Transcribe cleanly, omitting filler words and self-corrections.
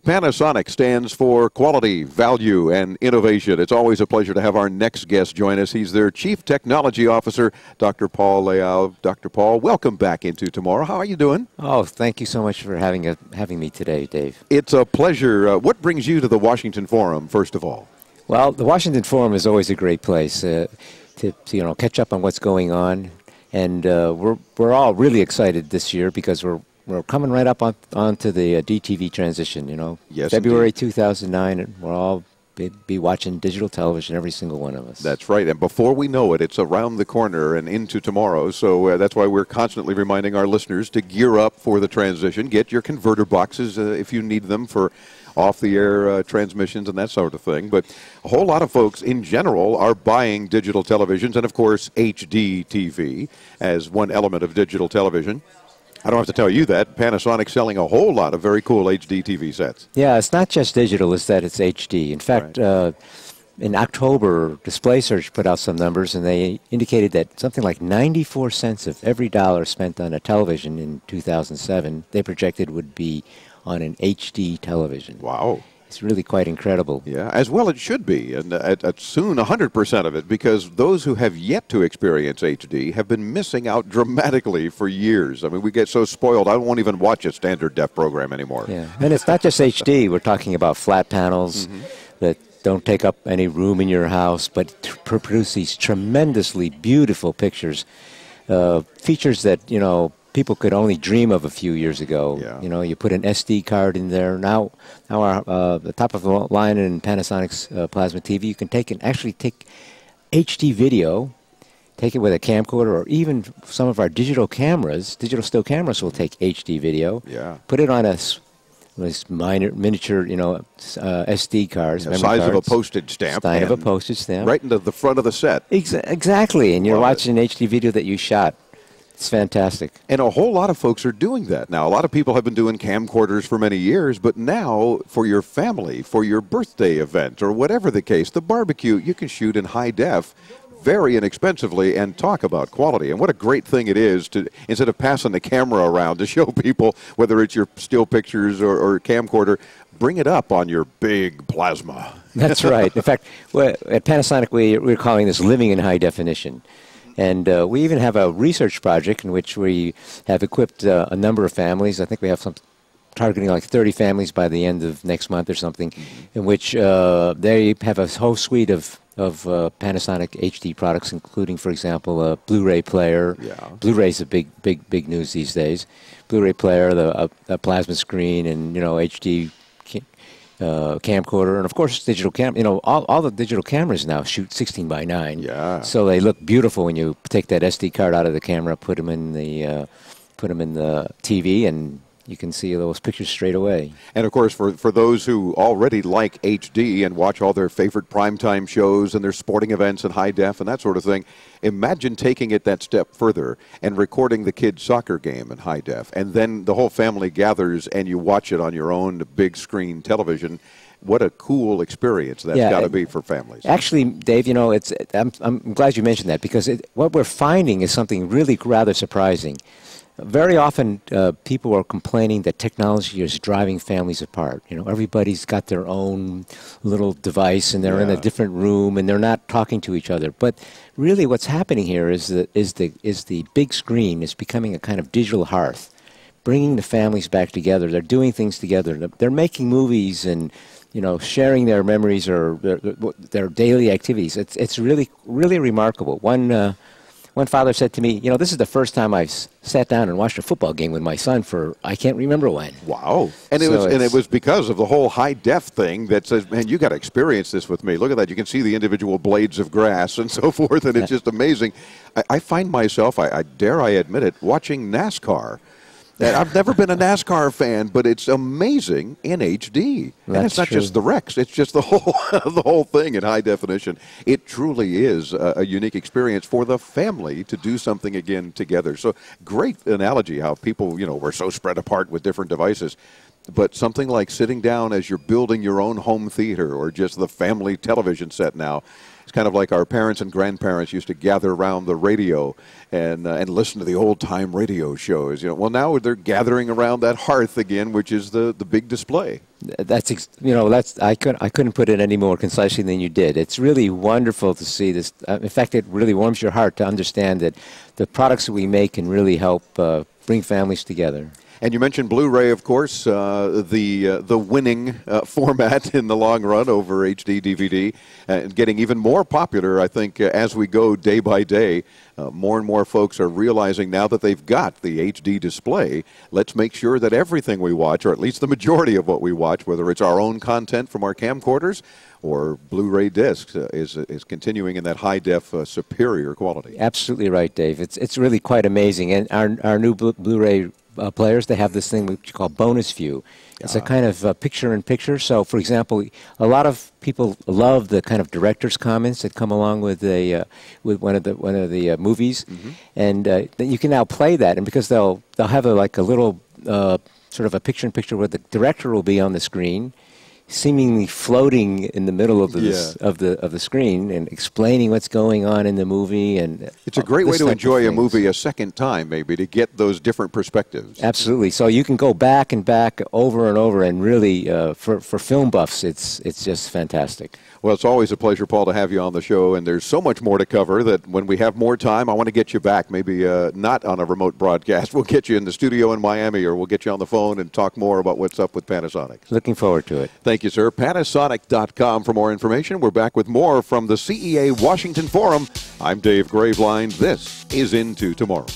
Panasonic stands for quality, value, and innovation. It's always a pleasure to have our next guest join us. He's their Chief Technology Officer, Dr. Paul Liao. Dr. Paul, welcome back into Tomorrow. How are you doing? Oh, thank you so much for having me today, Dave. It's a pleasure. What brings you to the Washington Forum, first of all? Well, the Washington Forum is always a great place to catch up on what's going on, and we're all really excited this year because we're coming right up onto the DTV transition. Yes, February indeed. 2009, and we'll all be watching digital television, every single one of us. That's right, and before we know it, it's around the corner and into tomorrow, so that's why we're constantly reminding our listeners to gear up for the transition. Get your converter boxes if you need them for off-the-air transmissions and that sort of thing. But a whole lot of folks in general are buying digital televisions, and of course HD TV as one element of digital television. I don't have to tell you that. Panasonic's selling a whole lot of very cool HD TV sets. Yeah, it's not just digital, it's that it's HD. In fact, right. In October, Display Search put out some numbers, and they indicated that something like 94 cents of every dollar spent on a television in 2007, they projected would be on an HD television. Wow. It's really quite incredible. Yeah, as well it should be, and soon 100% of it, because those who have yet to experience HD have been missing out dramatically for years. I mean, we get so spoiled, I won't even watch a standard def program anymore. Yeah, and it's not just HD. We're talking about flat panels that don't take up any room in your house, but produce these tremendously beautiful pictures, features that, people could only dream of a few years ago. Yeah. You put an SD card in there. Now the top of the line in Panasonic's plasma TV, you can actually take HD video, take it with a camcorder, or even some of our digital still cameras will take HD video. Yeah. Put it on this miniature, SD cards. The size of a postage stamp. Size of a postage stamp. Right into the front of the set. Exactly, and you're watching an HD video that you shot. It's fantastic. And a whole lot of folks are doing that now. A lot of people have been doing camcorders for many years, but now for your family, for your birthday event, or whatever the case, the barbecue, you can shoot in high def very inexpensively and talk about quality. And what a great thing it is to, instead of passing the camera around to show people, whether it's your still pictures or camcorder, bring it up on your big plasma. That's right. In fact, at Panasonic, we're calling this living in high definition. And we even have a research project in which we have equipped a number of families. I think we have some targeting like 30 families by the end of next month or something, in which they have a whole suite of Panasonic HD products, including, for example, a Blu-ray player. Yeah. Blu-ray's a big news these days. Blu-ray player, a plasma screen, and HD camcorder, and of course digital all the digital cameras now shoot 16:9. Yeah. So they look beautiful when you take that SD card out of the camera, put them in the TV, and you can see those pictures straight away. And of course, for those who already like HD and watch all their favorite primetime shows and their sporting events in high def and that sort of thing, imagine taking it that step further and recording the kids' soccer game in high def, and then the whole family gathers and you watch it on your own big screen television. What a cool experience that's got to be for families. Actually, Dave, I'm glad you mentioned that, because what we're finding is something really rather surprising. Very often, people are complaining that technology is driving families apart. Everybody's got their own little device, and they're in a different room, and they're not talking to each other. But really, what's happening here is the big screen is becoming a kind of digital hearth, bringing the families back together. They're doing things together. They're making movies and sharing their memories or their daily activities. It's really remarkable. One father said to me, this is the first time I've sat down and watched a football game with my son for I can't remember when. Wow. And it was because of the whole high def thing that says, man, you got to experience this with me. Look at that. You can see the individual blades of grass and so forth, and it's just amazing. I find myself, I dare I admit it, watching NASCAR. I've never been a NASCAR fan, but it's amazing in HD. And it's not just the wrecks; it's just the whole thing in high definition. It truly is a unique experience for the family to do something again together. So great analogy how people, we're so spread apart with different devices. But something like sitting down as you're building your own home theater or just the family television set now, It's kind of like our parents and grandparents used to gather around the radio and listen to the old-time radio shows. You know, well, now they're gathering around that hearth again, which is the big display. I couldn't put it any more concisely than you did. It's really wonderful to see this. In fact, it really warms your heart to understand that the products that we make can really help bring families together. And you mentioned Blu-ray, of course, the winning format in the long run over HD DVD, and getting even more popular, I think, as we go day by day. More and more folks are realizing now that they've got the HD display, let's make sure that everything we watch, or at least the majority of what we watch, whether it's our own content from our camcorders or Blu-ray discs, is continuing in that high-def superior quality. Absolutely right, Dave. It's really quite amazing. And our new Blu-ray players, they have this thing which you call bonus view. It's a kind of picture-in-picture. So, for example, a lot of people love the kind of director's comments that come along with one of the movies, and then you can now play that. And because they'll have a little sort of a picture-in-picture where the director will be on the screen, seemingly floating in the middle of the screen and explaining what's going on in the movie. And it's a great way to enjoy a movie a second time, maybe, to get those different perspectives. Absolutely. So you can go back and back over and over, and really, for film buffs, it's just fantastic. Well, it's always a pleasure, Paul, to have you on the show, and there's so much more to cover that when we have more time, I want to get you back, maybe not on a remote broadcast. We'll get you in the studio in Miami, or we'll get you on the phone and talk more about what's up with Panasonic. Looking forward to it. Thank you, sir. Panasonic.com for more information. We're back with more from the CEA Washington Forum. I'm Dave Graveline. This is Into Tomorrow.